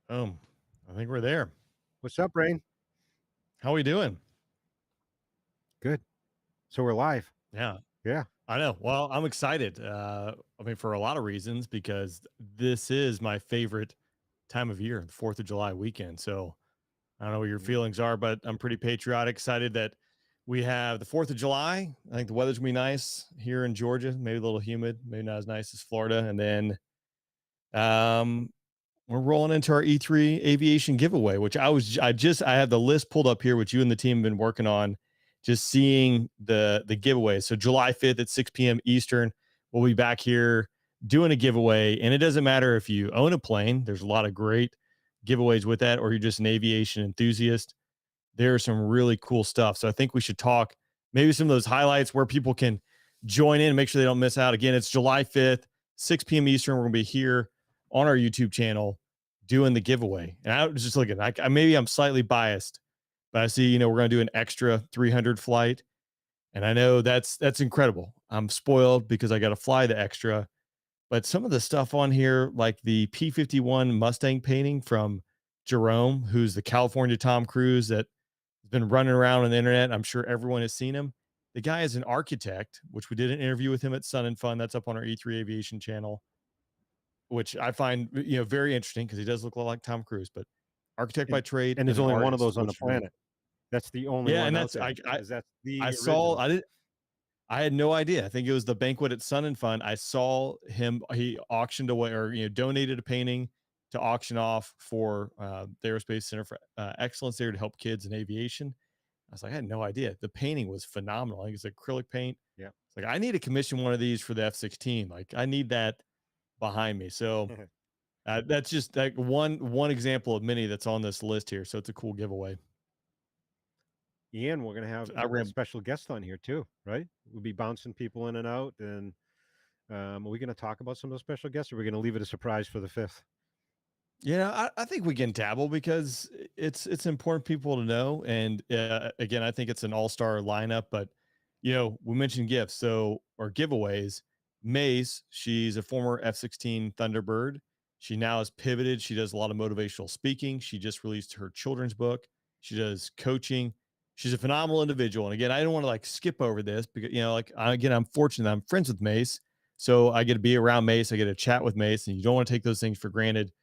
I think we're there. What's up, Rain? How we doing? Good. So we're live. Yeah, Yeah. I know. Well, I'm excited. I mean, for a lot of reasons, because this is my favorite time of year, the 4th of July weekend. So I don't know what your Mm. feelings are, but I'm pretty patriotic, excited that we have the 4th of July. I think the weather's gonna be nice here in Georgia, maybe a little humid, maybe not as nice as Florida. And then um, we're rolling into our E3 Aviation Giveaway, which I have the list pulled up here, which you and the team have been working on, just seeing the giveaway. So July 5th at 6 p.m. Eastern, we'll be back here doing a giveaway. And it doesn't matter if you own a plane, there's a lot of great giveaways with that, or you're just an aviation enthusiast. There's some really cool stuff. So I think we should talk maybe some of those highlights where people can join in and make sure they don't miss out. Again, it's July 5th, 6 p.m. Eastern. We're going to be here on our YouTube channel doing the giveaway. And I was just looking, maybe I'm slightly biased, but I see, we're going to do an extra 300 flight. And I know that's incredible. I'm spoiled because I got to fly the extra. But some of the stuff on here, like the P-51 Mustang painting from Jerome, who's the California Tom Cruise that has been running around on the internet. I'm sure everyone has seen him. The guy is an architect, which we did an interview with him at Sun and Fun. That's up on our E3 Aviation channel, which I find very interesting because he does look a lot like Tom Cruise, but architect by And trade and and there's an only one of artist, those on the which really, planet. That's the only yeah, and one out that's there. Is that's I the saw original. I had no idea. I think it was the banquet at Sun and Fun. I saw him. He auctioned away, or donated a painting to auction off for the Aerospace Center for Excellence there to help kids in aviation. I was like, I had no idea. The painting was phenomenal. I think it's acrylic paint. Yeah. It's like I need to commission one of these for the F-16. Like I need that behind me. So that's just like one example of many that's on this list here. So it's a cool giveaway. Ian, we're gonna have I a ran. special guest on here too, right? We'll be bouncing people in and out, and are we gonna talk about some of the special guests, or are we gonna leave it a surprise for the 5th? Yeah, I think we can dabble because it's important people to know. And again, I think it's an all-star lineup. But we mentioned gifts, so or giveaways. Mace, she's a former F-16 Thunderbird. She now has pivoted. She does a lot of motivational speaking. She just released her children's book. She does coaching. She's a phenomenal individual. And again, I don't want to like skip over this because again, I'm fortunate. I'm friends with Mace, so I get to be around Mace. I get to chat with Mace, and you don't want to take those things for granted.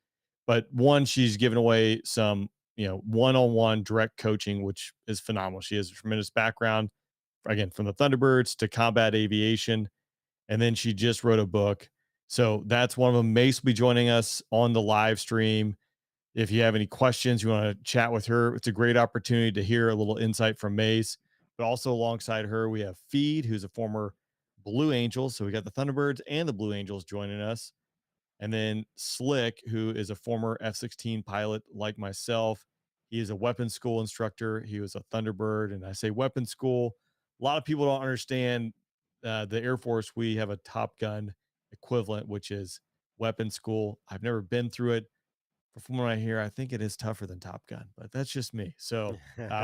But one, she's given away some, one-on-one direct coaching, which is phenomenal. She has a tremendous background, again, from the Thunderbirds to combat aviation. And then she just wrote a book. So that's one of them. Mace will be joining us on the live stream. If you have any questions, you want to chat with her, it's a great opportunity to hear a little insight from Mace. But also alongside her, we have Feed, who's a former Blue Angels. So we got the Thunderbirds and the Blue Angels joining us. And then Slick, who is a former F-16 pilot like myself. He is a weapons school instructor. He was a Thunderbird. And I say weapons school. A lot of people don't understand the Air Force. We have a Top Gun equivalent, which is weapons school. I've never been through it. From what I hear, I think it is tougher than Top Gun, but that's just me. So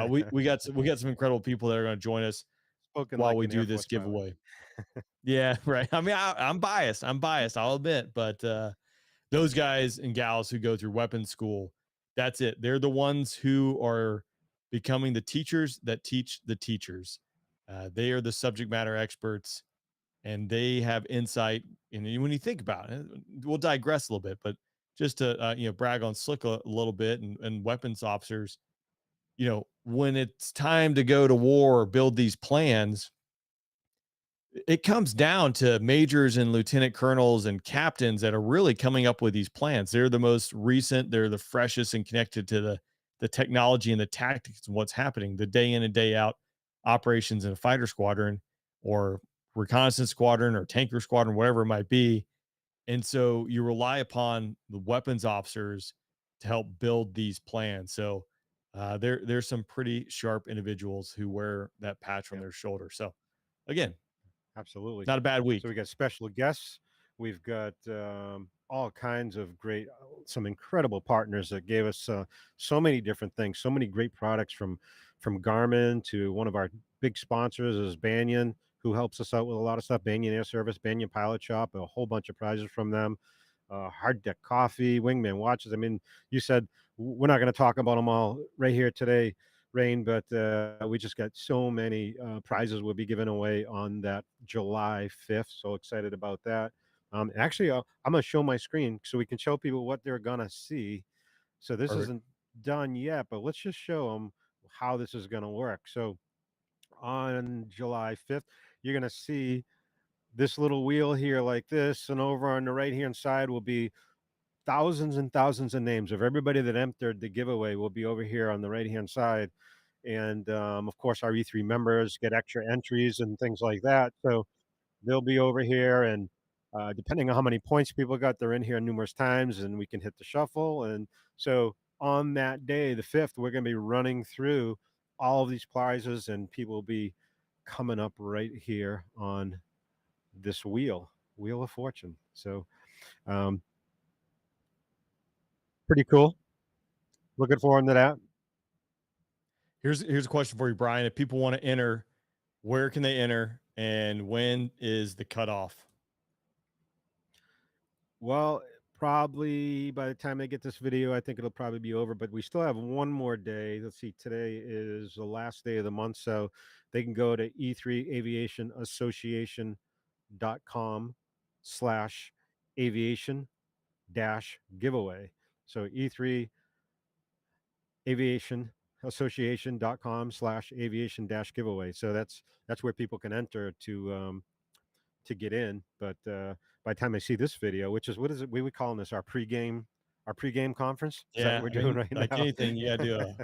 we got some incredible people that are going to join us Spoken while like we an Air do this Force pilot. giveaway. Yeah, right. I mean, I'm biased. I'm biased, I'll admit, but those guys and gals who go through weapons school, that's it. They're the ones who are becoming the teachers that teach the teachers. They are the subject matter experts, and they have insight. And when you think about it, we'll digress a little bit, but just to brag on Slick a little bit and weapons officers, when it's time to go to war or build these plans, it comes down to majors and lieutenant colonels and captains that are really coming up with these plans. They're the most recent, they're the freshest and connected to the technology and the tactics and what's happening the day in and day out operations in a fighter squadron or reconnaissance squadron or tanker squadron, whatever it might be. And so you rely upon the weapons officers to help build these plans. So there's some pretty sharp individuals who wear that patch on Yep. their shoulder. So again, Absolutely. not a bad So week. we got special guests. We've got all kinds of great, some incredible partners that gave us so many different things, so many great products from Garmin to one of our big sponsors is Banyan, who helps us out with a lot of stuff. Banyan Air Service, Banyan Pilot Shop, a whole bunch of prizes from them. hard deck coffee, wingman watches. I mean, you said we're not going to talk about them all right here today, Rain, but we just got so many prizes we'll be giving away on that July 5th. So excited about that. Actually, I'm going to show my screen so we can show people what they're going to see. So this Perfect. isn't done yet, but let's just show them how this is going to work. So on July 5th, you're going to see this little wheel here like this, and over on the right hand side will be thousands and thousands of names of everybody that entered the giveaway will be over here on the right hand side. And of course, our E3 members get extra entries and things like that. So they'll be over here, and depending on how many points people got, they're in here numerous times, and we can hit the shuffle. And so on that day, the 5th, we're going to be running through all of these prizes, and people will be coming up right here on this wheel of fortune. So um, pretty cool. Looking forward to that. Here's a question for you, Brian. If people want to enter, where can they enter, and when is the cutoff? Well, probably by the time they get this video, I think it'll probably be over, but we still have one more day. Let's see, today is the last day of the month. So they can go to e3aviationassociation.com slash aviation dash giveaway. So E3 aviation association.com slash aviation dash giveaway. So that's where people can enter to get in. But by the time I see this video, which is, what is it we calling this, our pregame conference? Is that what Yeah, we're I doing mean, right like now? anything, you gotta do a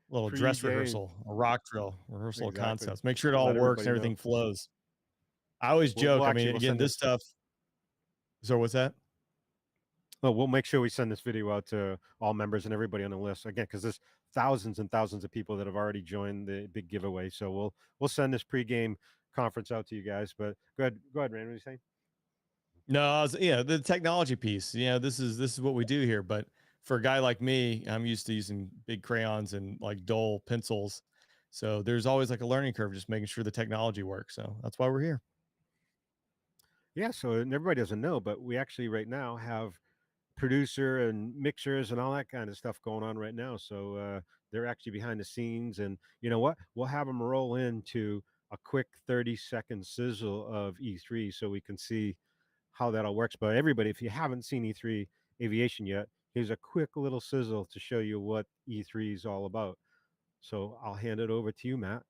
little dress Pregame. rehearsal, a rock drill, rehearsal of Exactly. concepts. Make sure it all Let works everybody and know. everything flows. I always We'll joke. I actually mean, we'll again, send this this. stuff. So what's that? Well, we'll make sure we send this video out to all members and everybody on the list again, because there's thousands and thousands of people that have already joined the big giveaway. So we'll send this pregame conference out to you guys. But go ahead, Rand. What are you saying? No, yeah, the technology piece. This is what we do here. But for a guy like me, I'm used to using big crayons and like dull pencils. So there's always like a learning curve, just making sure the technology works. So that's why we're here. Yeah. So, and everybody doesn't know, but we actually right now have producer and mixers and all that kind of stuff going on right now. So they're actually behind the scenes, and you know what? We'll have them roll into a quick 30-second sizzle of E3 so we can see how that all works. But everybody, if you haven't seen E3 Aviation yet, here's a quick little sizzle to show you what E3 is all about. So I'll hand it over to you, Matt.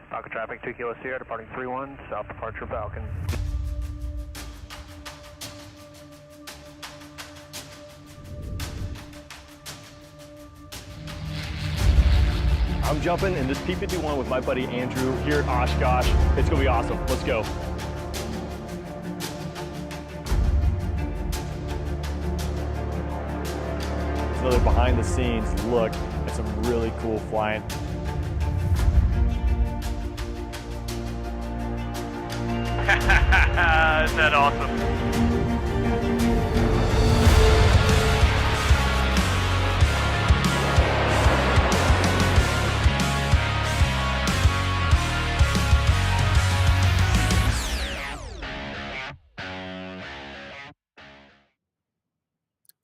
Falcon traffic, 2 Kilo Sierra, departing 31, south departure Falcon. I'm jumping in this P-51 with my buddy Andrew here at Oshkosh. It's gonna be awesome. Let's go. It's another behind the scenes look at some really cool flying. Isn't that awesome?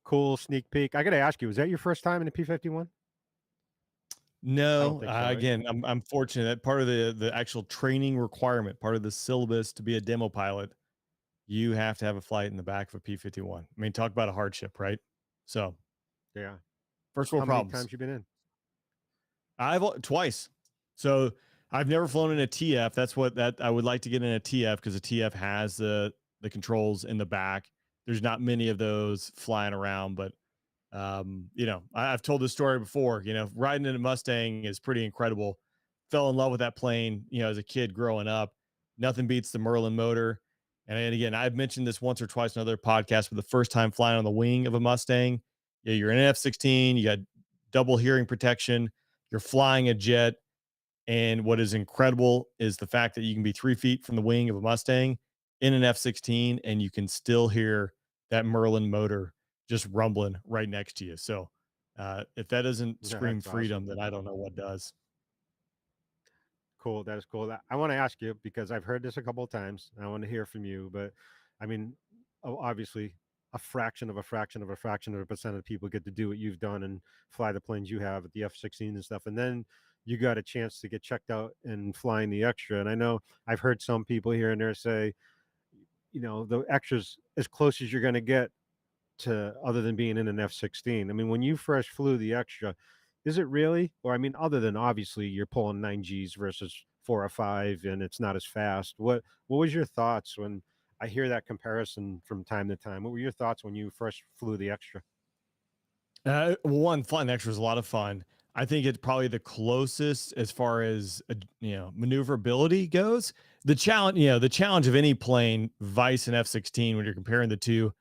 Cool sneak peek. I got to ask you, was that your first time in the P-51? I don't No, think so, right? again, I'm fortunate that part of the actual training requirement, part of the syllabus to be a demo pilot, you have to have a flight in the back of a P-51. I mean, talk about a hardship, right? So Yeah. first How world many problems. times you been in? Twice. So I've never flown in a TF. That's what that I would like to get in a TF, because a TF has the controls in the back. There's not many of those flying around, but I've told this story before. Riding in a Mustang is pretty incredible. Fell in love with that plane, as a kid growing up. Nothing beats the Merlin motor. And again, I've mentioned this once or twice in other podcasts, but the first time flying on the wing of a Mustang, yeah, you're in an F-16, you got double hearing protection, you're flying a jet. And what is incredible is the fact that you can be 3 feet from the wing of a Mustang in an F-16, and you can still hear that Merlin motor just rumbling right next to you. So if that doesn't Yeah, scream that's awesome. freedom, then I don't know what does. Cool. That is cool. I want to ask you because I've heard this a couple of times. And I want to hear from you, but I mean, obviously, a fraction of a fraction of a fraction of a percent of people get to do what you've done and fly the planes you have at the F-16 and stuff, and then you got a chance to get checked out and flying the extra. And I know I've heard some people here and there say, the extras as close as you're going to get to other than being in an F-16. I mean, when you first flew the extra, is it really? Or I mean, other than obviously you're pulling 9Gs versus 4 or 5 and it's not as fast. What was your thoughts when I hear that comparison from time to time? What were your thoughts when you first flew the extra? Well, one, flying extra is a lot of fun. I think it's probably the closest as far as maneuverability goes. The challenge of any plane, Vice and F-16, when you're comparing the two,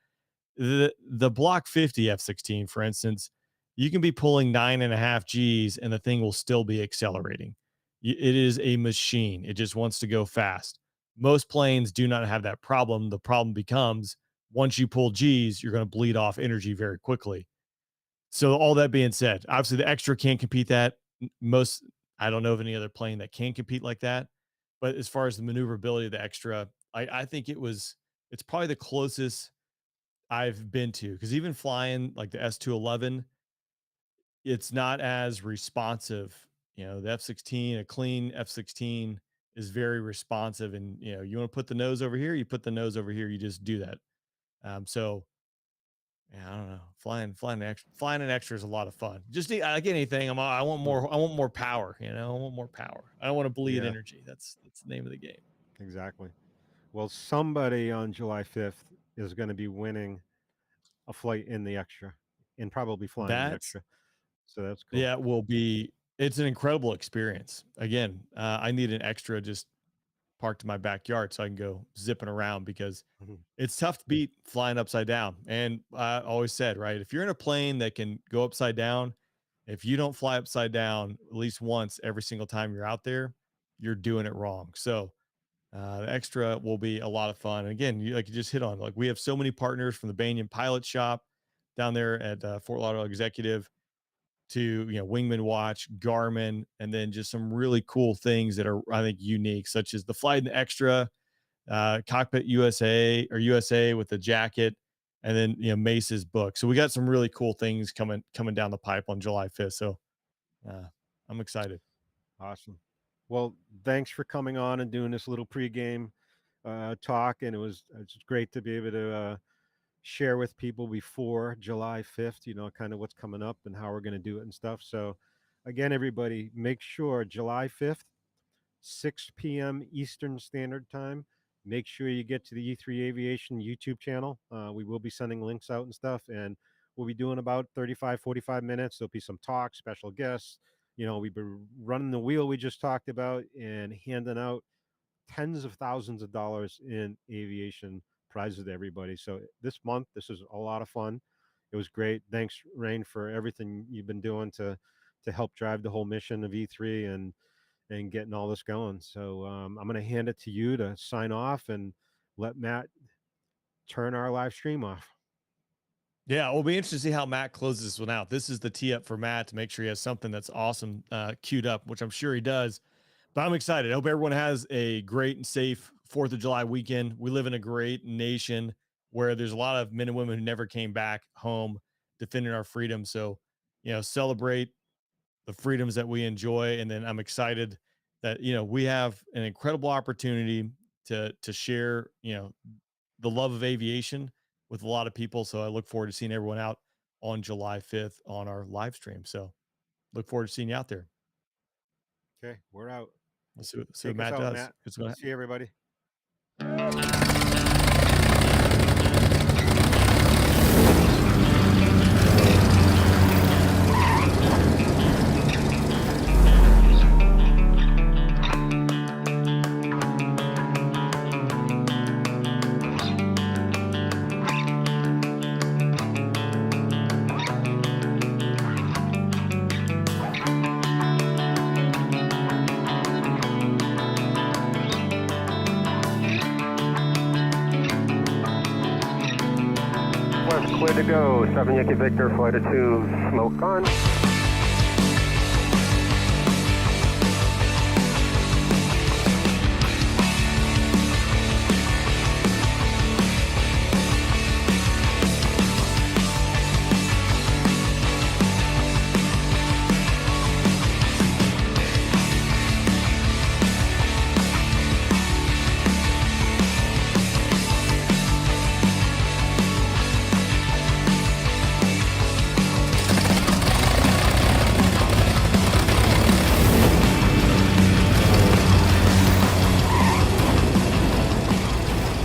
the Block 50 F-16, for instance, you can be pulling 9.5 Gs and the thing will still be accelerating. It is a machine. It just wants to go fast. Most planes do not have that problem. The problem becomes once you pull Gs, you're going to bleed off energy very quickly. So all that being said, obviously the extra can't compete that. Most, I don't know of any other plane that can compete like that. But as far as the maneuverability of the extra, I think it's probably the closest I've been to, because even flying like the S211, it's not as responsive. The F-16, a clean F-16 is very responsive, and you want to put the nose over here, you put the nose over here, you just do that. So yeah, I don't know. Flying an extra is a lot of fun. Just like anything, I want more. I want more power. I want more power. I don't want to bleed Yeah, energy. That's the name of the game. exactly. Well, somebody on July 5th is going to be winning a flight in the extra and probably flying the That's extra. So that's cool. Yeah, it will be. It's an incredible experience. Again, I need an extra just parked in my backyard so I can go zipping around, because Mhm. it's tough to beat flying upside down. And I always said, right, if you're in a plane that can go upside down, if you don't fly upside down at least once every single time you're out there, you're doing it wrong. So the extra will be a lot of fun. And again, you just hit on, like, we have so many partners, from the Banyan Pilot Shop down there at Fort Lauderdale Executive to Wingman Watch, Garmin, and then just some really cool things that are, I think, unique, such as the Flight and Extra, Cockpit USA with the jacket, and then Mace's book. So we got some really cool things coming down the pipe on July 5th. So uh, I'm excited. Awesome. Well, thanks for coming on and doing this little pregame talk, and it's great to be able to share with people before July 5th, kind of what's coming up and how we're going to do it and stuff. So, again, everybody, make sure July 5th, 6 p.m. Eastern Standard Time. Make sure you get to the E3 Aviation YouTube channel. We will be sending links out and stuff, and we'll be doing about 35, 45 minutes. There'll be some talk, special guests. We've been running the wheel we just talked about and handing out tens of thousands of dollars in aviation prizes to everybody. So this month, this is a lot of fun. It was great. Thanks, Rain, for everything you've been doing to help drive the whole mission of E3 and getting all this going. So I'm going to hand it to you to sign off and let Matt turn our live stream off. Yeah, we'll be interested to see how Matt closes this one out. This is the tee up for Matt to make sure he has something that's awesome queued up, which I'm sure he does. But I'm excited. I hope everyone has a great and safe 4th of July weekend. We live in a great nation where there's a lot of men and women who never came back home defending our freedom. So, celebrate the freedoms that we enjoy. And then I'm excited that, we have an incredible opportunity to share, the love of aviation with a lot of people. So I look forward to seeing everyone out on July 5th on our live stream. So look forward to seeing you out there. Okay, we're out. We'll see what Take us Matt out, does. Matt. See you, everybody. clear to go. 7 Yankee Victor, flight of 2, smoke on.